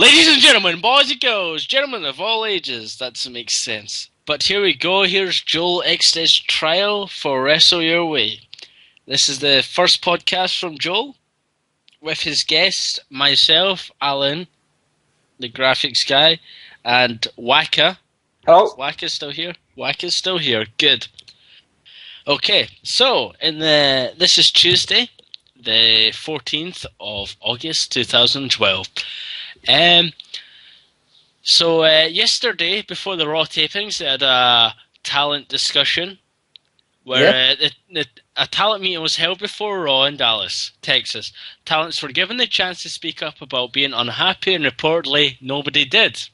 Ladies and gentlemen, boys and girls, gentlemen of all ages, that makes sense. But here we go, here's Joel Ekstedt's trial for Wrestle Your Way. This is the first podcast from Joel, with his guest, myself, Alan, the graphics guy, and Waka. Hello. Waka's still here? Waka's still here, good. Okay, so, this is Tuesday, the 14th of August 2012. So yesterday, before the Raw tapings, they had a talent discussion where a talent meeting was held before Raw in Dallas, Texas. Talents were given the chance to speak up about being unhappy, and reportedly nobody did.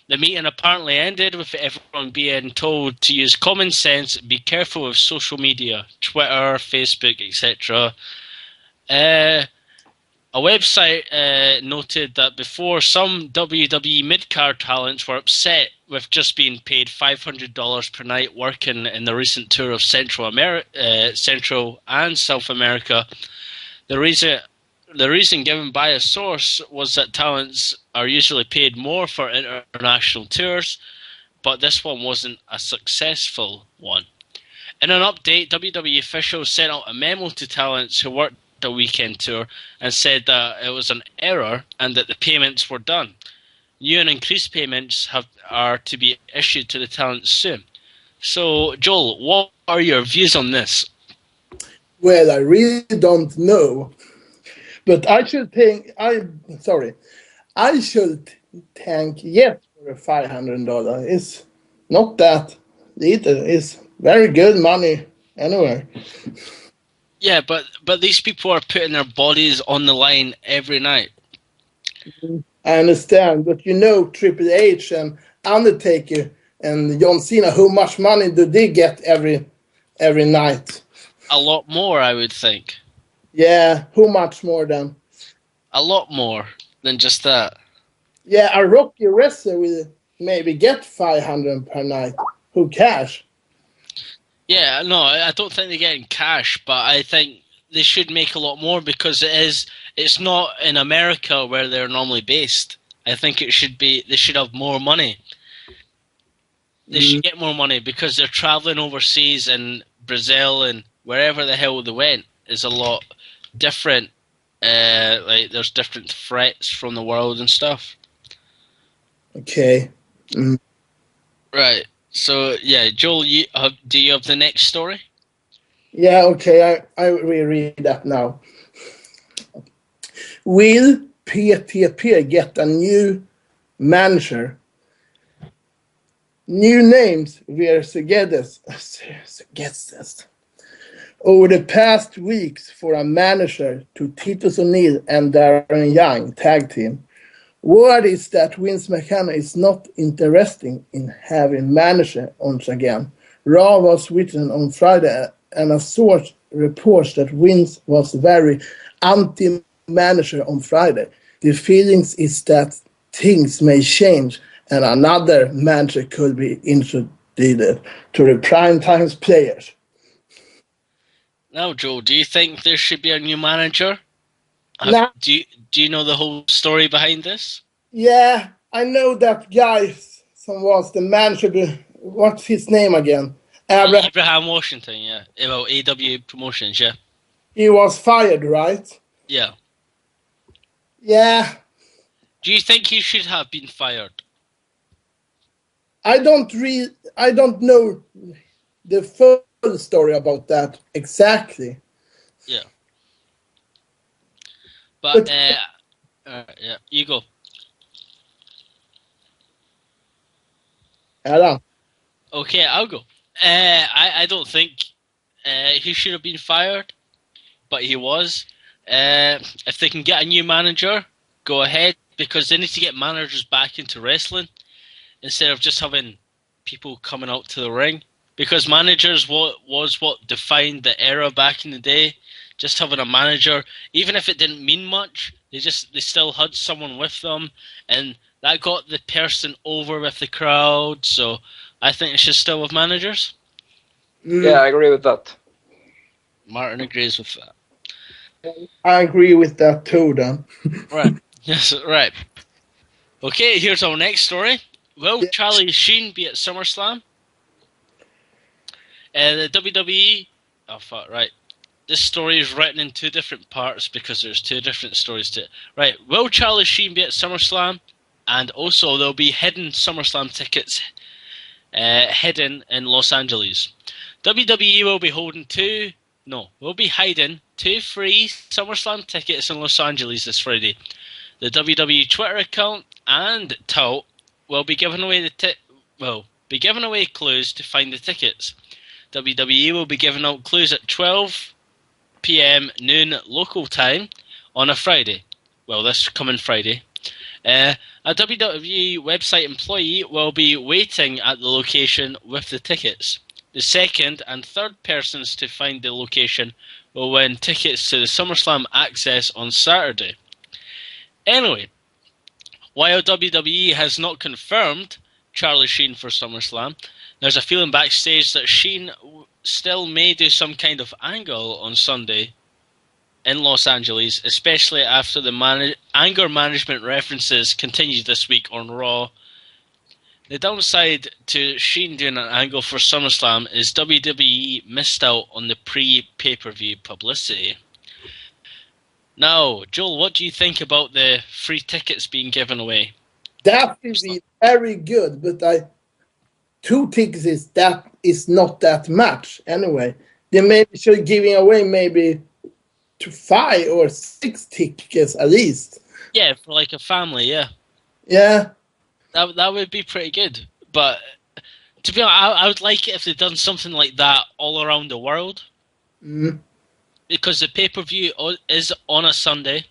The meeting apparently ended with everyone being told to use common sense, be careful with social media, Twitter, Facebook, etc. A website noted that before, some WWE mid-card talents were upset with just being paid $500 per night working in the recent tour of Central and South America. The reason given by a source was that talents are usually paid more for international tours, but this one wasn't a successful one. In an update, WWE officials sent out a memo to talents who worked the weekend tour and said that it was an error and that the payments were done. New and increased payments are to be issued to the talents soon. So, Joel, what are your views on this? Well, I really don't know, but I should thank yes for $500. It's not that little. It's very good money anyway. Yeah, but these people are putting their bodies on the line every night. I understand, but Triple H and Undertaker and John Cena, how much money do they get every night? A lot more, I would think. Yeah, how much more then? A lot more than just that. Yeah, a Rocky wrestler will maybe get $500 per night. Who cash? Yeah, no, I don't think they're getting cash, but I think they should make a lot more because it's not in America where they're normally based. I think they should have more money. They should get more money because they're traveling overseas, and Brazil and wherever the hell they went is a lot different. Like there's different threats from the world and stuff. Okay. Right. So, yeah, Joel, do you have the next story? Yeah, okay, I reread that now. Will PTP get a new manager? New names were suggested over the past weeks for a manager to Titus O'Neil and Darren Young tag team. Word is that Vince McMahon is not interested in having manager once again. Raw was written on Friday, and a source reports that Vince was very anti-manager on Friday. The feelings is that things may change, and another manager could be introduced to the prime-time players. Now, Joe, do you think there should be a new manager? Do you know the whole story behind this? Yeah, I know that guy. Was the manager. What's his name again? Abraham Washington. Yeah, well, AW Promotions. Yeah. He was fired, right? Yeah. Yeah. Do you think he should have been fired? I don't know the full story about that exactly. Yeah. But yeah, you go. Alan. Okay, I'll go. I don't think he should have been fired, but he was. If they can get a new manager, go ahead, because they need to get managers back into wrestling instead of just having people coming out to the ring. Because managers was what defined the era back in the day. Just having a manager, even if it didn't mean much, they still had someone with them, and that got the person over with the crowd. So I think it should still have managers. Yeah, I agree with that. Martin agrees with that. I agree with that too, then. Right. Yes, right. Okay, here's our next story. Will Yeah. Charlie Sheen be at SummerSlam? The WWE... Oh, fuck, right. This story is written in two different parts because there's two different stories to it. Right, will Charlie Sheen be at SummerSlam? And also, there'll be hidden SummerSlam tickets hidden in Los Angeles. WWE will be hiding 2 free SummerSlam tickets in Los Angeles this Friday. The WWE Twitter account and tout will be giving away clues to find the tickets. WWE will be giving out clues at 12 p.m. noon local time on a Friday. Well, this coming Friday. A WWE website employee will be waiting at the location with the tickets. The second and third persons to find the location will win tickets to the SummerSlam Access on Saturday. Anyway, while WWE has not confirmed Charlie Sheen for SummerSlam, there's a feeling backstage that Sheen still may do some kind of angle on Sunday in Los Angeles, especially after the anger management references continued this week on Raw. The downside to Sheen doing an angle for SummerSlam is WWE missed out on the pre-pay-per-view publicity. Now, Joel, what do you think about the free tickets being given away? That is very good, but 2 tickets is not that much anyway. They maybe should giving away maybe to 5 or 6 tickets at least. Yeah, for like a family, yeah. Yeah. That would be pretty good. But to be honest, I would like it if they'd done something like that all around the world. Mm. Because the pay-per-view is on a Sunday.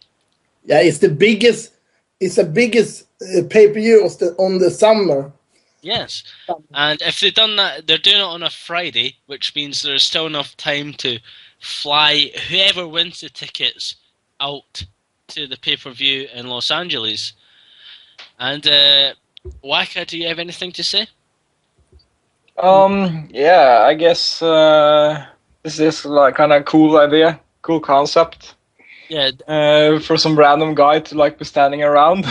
Yeah, it's the biggest pay-per-view on the summer. Yes. And if they've done that, they're doing it on a Friday, which means there's still enough time to fly whoever wins the tickets out to the pay-per-view in Los Angeles. And Waka, do you have anything to say? Yeah, I guess this is like kind of cool idea, cool concept. Yeah. For some random guy to like be standing around,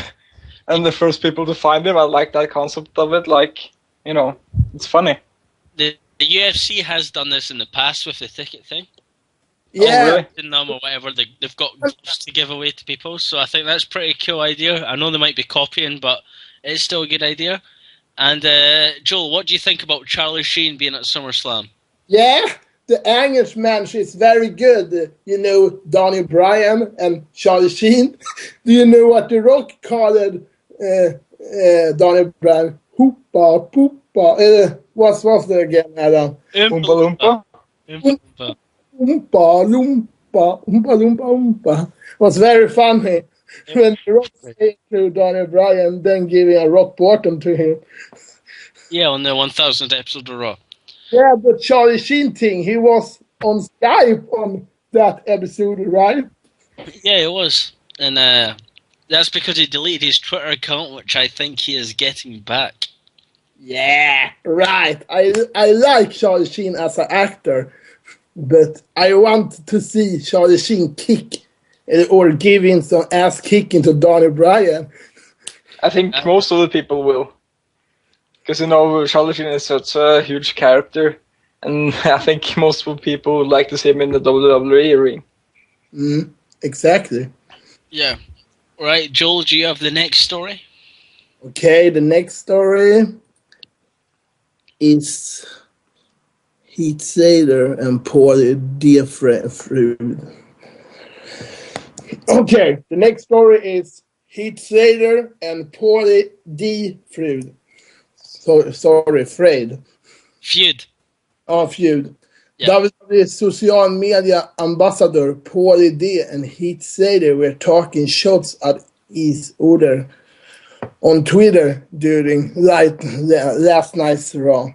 and the first people to find him. I like that concept of it. Like, you know, it's funny. The UFC has done this in the past with the ticket thing. Yeah. Oh, really? Or whatever, they've got gifts to give away to people, so I think that's a pretty cool idea. I know they might be copying, but it's still a good idea. And Joel, what do you think about Charlie Sheen being at SummerSlam? Yeah, the English match is very good. You know, Donnie Bryan and Charlie Sheen. Do you know what The Rock called Donnie Bryan? Hoopa, poopa. What was the again, Adam? Oompa Loompa? Oompa. Oompa Loompa, Oompa Loompa Oompa. It was very funny when The Rock said to Donnie Bryan, then giving a rock bottom to him. Yeah, on the 1000th episode of Raw. Yeah, the Charlie Sheen thing, he was on Skype on that episode, right? Yeah, it was. And that's because he deleted his Twitter account, which I think he is getting back. Yeah, right. I like Charlie Sheen as an actor, but I want to see Charlie Sheen kick or giving some ass kicking to Donnie Bryan. I think most of the people will. Because, you know, Charlie Sheen is such a huge character, and I think most of the people would like to see him in the WWE ring. Exactly. Yeah. Right, Joel, do you have the next story? Okay, the next story is Heath Slater and Paulie Diefried. Okay, the next story is Heath Slater and Paulie Diefried. Sorry, Fred. Feud. Oh, feud. Yeah. WWE social media ambassador Paulie D and Heath Slater were talking shots at each other on Twitter during last night's Raw.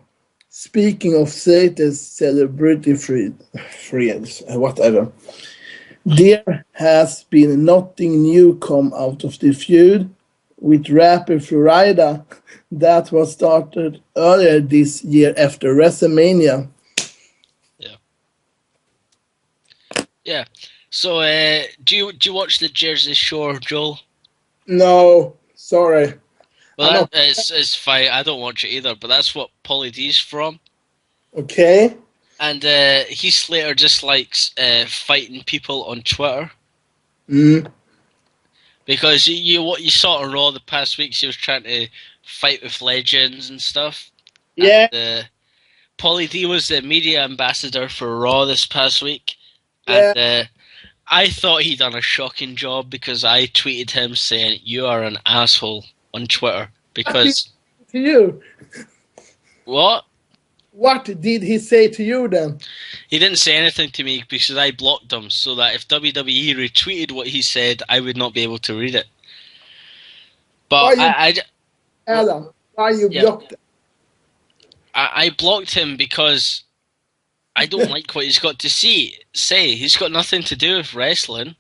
Speaking of Slater's celebrity friends, whatever. There has been nothing new come out of the feud with rapper Florida that was started earlier this year after WrestleMania. Yeah. So, do you watch the Jersey Shore, Joel? No, sorry. Well, it's fine. I don't watch it either, but that's what Paulie D's from. Okay. And Heath Slater just likes fighting people on Twitter. Because what you saw on Raw the past weeks, he was trying to fight with legends and stuff. Yeah. And, Paulie D was the media ambassador for Raw this past week. Yeah. And I thought he'd done a shocking job because I tweeted him saying, "You are an asshole" on Twitter. Because... To you. What? What did he say to you then? He didn't say anything to me because I blocked him so that if WWE retweeted what he said, I would not be able to read it. But Adam, why you blocked him? I blocked him because I don't like what he's got to say. He's got nothing to do with wrestling.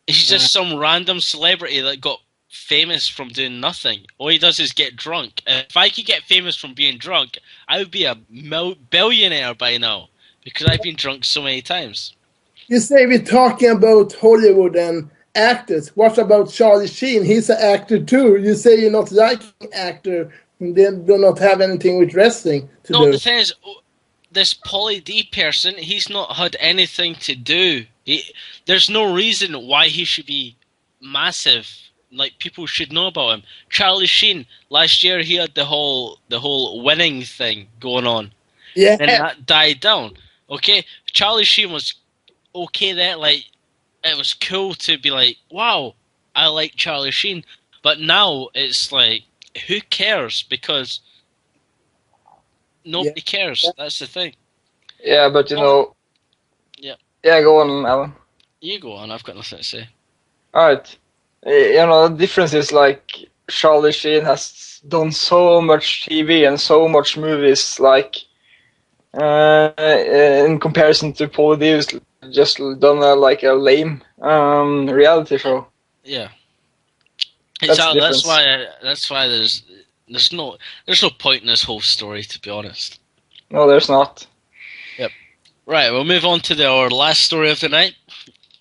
He's just some random celebrity that got famous from doing nothing. All he does is get drunk. If I could get famous from being drunk, I would be a billionaire by now because I've been drunk so many times. You say we're talking about Hollywood and actors. What about Charlie Sheen? He's an actor too. You say you're not liking actor. They do not have anything with wrestling to do. No, the thing is, this Paulie D person, he's not had anything to do. There's no reason why he should be massive. Like, people should know about him. Charlie Sheen, last year he had the whole winning thing going on. Yeah. And that died down. Okay? Charlie Sheen was okay there. Like, it was cool to be like, wow, I like Charlie Sheen. But now it's like, who cares? Because nobody cares. That's the thing. Yeah, but you know... Yeah. Yeah, go on, Alan. You go on. I've got nothing to say. Alright. You know, the difference is like Charlie Sheen has done so much TV and so much movies, like in comparison to Paul D, who's just done like a lame reality show. Yeah, exactly. That's why there's no point in this whole story, to be honest. No, there's not. Yep. Right, we'll move on to our last story of the night.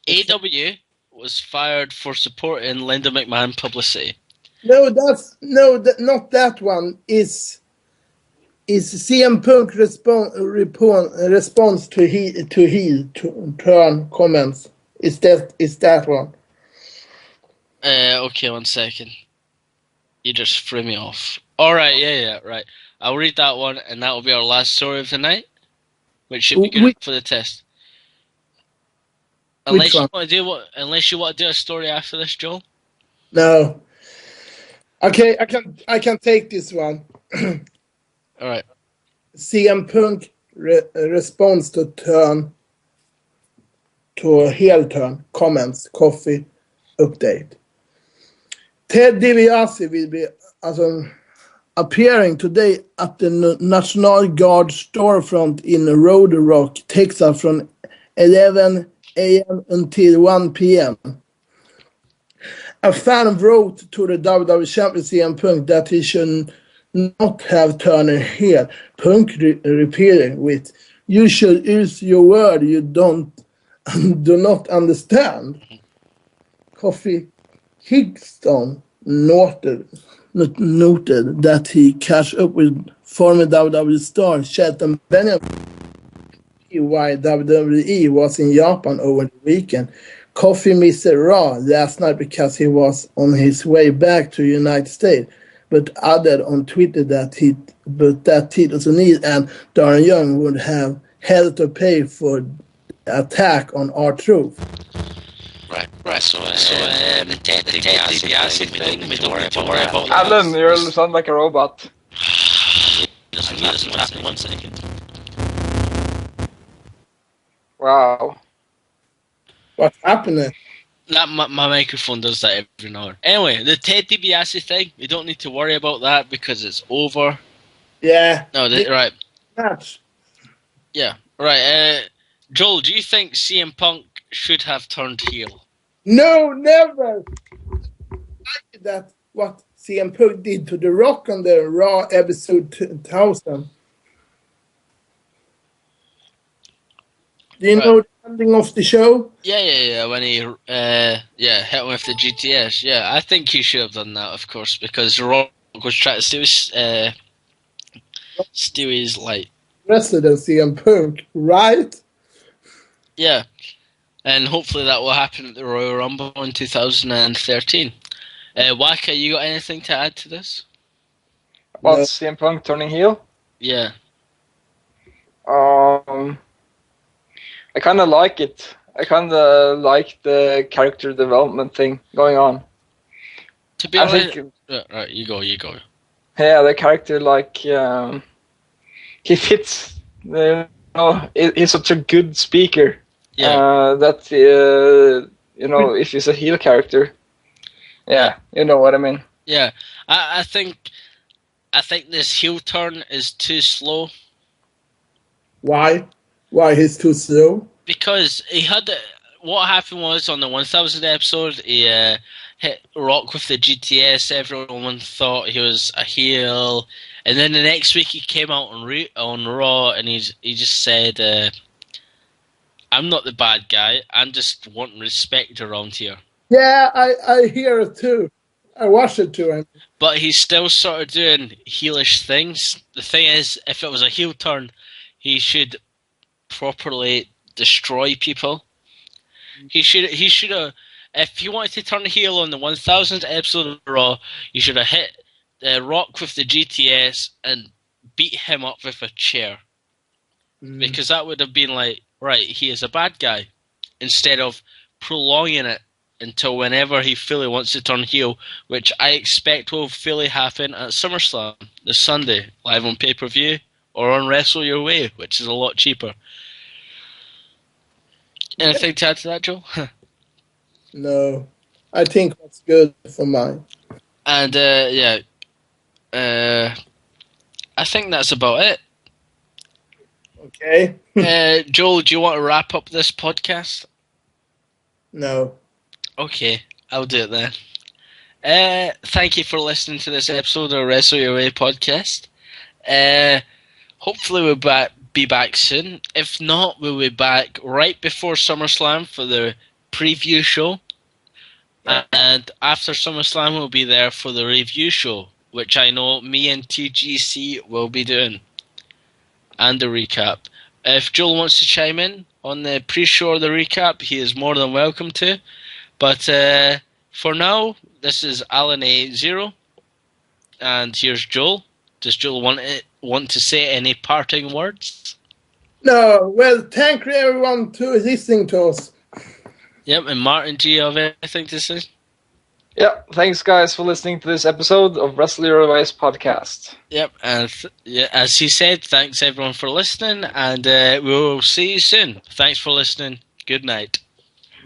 AW was fired for supporting Linda McMahon publicity. No, not that one. Is CM Punk response to heel turn comments? Is that one? Okay, 1 second. You just threw me off. All right, yeah, right. I'll read that one, and that will be our last story of the night, which should be good for the test. Unless you want to do a story after this, Joel. No. Okay, I can take this one. All right. CM Punk responds to a heel turn comments coffee update. Ted DiBiase will be appearing today at the National Guard storefront in Road Rock, Texas, from 11 a.m. until 1 p.m. A fan wrote to the WWE champion CM Punk that he should not have turned heel. Punk repeated with, "You should use your word you do not understand." Kofi Kingston noted that he catch up with former WWE star Shelton Benjamin while WWE was in Japan over the weekend. Kofi missed Raw last night because he was on his way back to the United States, but added on Twitter that Titus O'Neil and Darren Young would have hell to pay for the attack on R-Truth. Right. So the DiBiase thing, we don't need to worry about that. Alan, you sound like a robot. Doesn't happen 1 second. Wow. What's happening? My microphone does that every now. Anyway, the Ted DiBiase thing, we don't need to worry about that because it's over. Yeah. No, right. Match. Yeah, right. Joel, do you think CM Punk should have turned heel? No, never. That's what CM Punk did to The Rock on the Raw episode 2000. Do you know the ending of the show? Yeah. When he hit him with the GTS. Yeah, I think he should have done that, of course, because Raw was trying to steal his light. Residency and Punk, right? Yeah, and hopefully that will happen at the Royal Rumble in 2013. Waka, you got anything to add to this? About No. CM Punk turning heel? Yeah. I kind of like it. I kind of like the character development thing going on. To be I honest, think, right, you go. yeah, the character he fits. He's such a good speaker. Yeah. That if he's a heel character, yeah, you know what I mean. Yeah, I think this heel turn is too slow Why? Why he's too slow? because he had what happened was on the 1000 episode he hit Rock with the GTS. Everyone thought he was a heel, and then the next week he came out on Raw and he just said, "I'm not the bad guy. I'm just wanting respect around here." Yeah, I hear it too. I watch it too. But he's still sort of doing heelish things. The thing is, if it was a heel turn, he should properly destroy people. He should have. If you wanted to turn heel on the 1000th episode of Raw, you should have hit Rock with the GTS and beat him up with a chair. Because that would have been like, right, he is a bad guy. Instead of prolonging it until whenever he fully wants to turn heel, which I expect will fully happen at SummerSlam this Sunday, live on pay-per-view, or on Wrestle Your Way, which is a lot cheaper. Anything to add to that, Joe? No, I think that's good for mine. And I think that's about it. Okay. Joel, do you want to wrap up this podcast? No. Okay, I'll do it then. Thank you for listening to this episode of Wrestle Your Way podcast. Hopefully we'll be back soon. If not, we'll be back right before SummerSlam for the preview show. And after SummerSlam, we'll be there for the review show, which I know me and TGC will be doing. And the recap. If Joel wants to chime in on the pre-show or the recap, he is more than welcome to. But for now, this is Alan A0. And here's Joel. Does Joel want to say any parting words? No. Well, thank you everyone to listening to us. Yep, and Martin, do you have anything to say? Yeah, thanks guys for listening to this episode of Wrestle Your Way's podcast. Yep, and as he said, thanks everyone for listening, and we will see you soon. Thanks for listening. Good night.